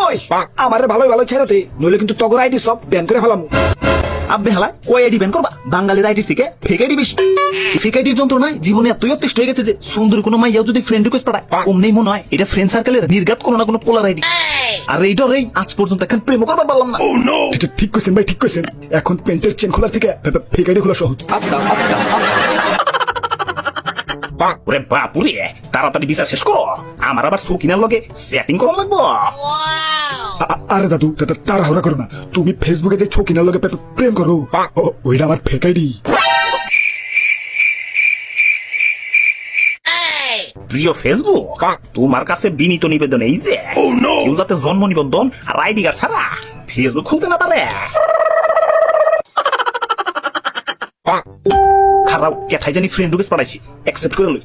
ওই আমারে ভালোই ভালো ছেড়ে দে, নইলে কিন্তু তগর আইডি সব ব্যান করে ফেলাম। আব্বে হালা কই আইডি ব্যান করবা? বাঙালির আইডি থেকে ফেক আইডি বেশি। ফেক আইডির যন্ত্রণায় জীবনে এতই অতিষ্ঠ হয়ে গেছে যে সুন্দর কোনো মাইয়াও যদি ফ্রেন্ড রিকোয়েস্ট পাঠায় অমনি মনে হয় এটা ফ্রেন্ড সার্কেলের নির্ঘাত কোনো না কোনো পোলার আইডি। আর এইটার আজ পর্যন্ত এখন প্রেম করবার পারলাম না। এটা ঠিক কইছেন ভাই, ঠিক কইছেন। এখন প্যান্টের চেন খোলার থেকে ফেক আইডি খোলা সহজ। ওরে বাপুরে, তাড়াতাড়ি বিচার শেষ করো, আমার আবার সকিনার লগে সেটিং করা লাগবো। আরে দাদু, তাড়াহুড়া করো না। তুমি ফেসবুকে যে ছকিনার লগে প্রেম করো, ওইটা আমার ফেক আইডি। প্রিয় ফেসবুক, তোমার কাছে বিনীত নিবেদন এই যে কেউ যাতে জন্ম নিবন্ধন আর আইডি কার্ড ছাড়া ফেসবুক খুলতে না পারে। খারাপ কেঠাই জানি ফ্রেন্ড রিকোয়েস্ট পাঠাইছি, অ্যাকসেপ্ট করে লই।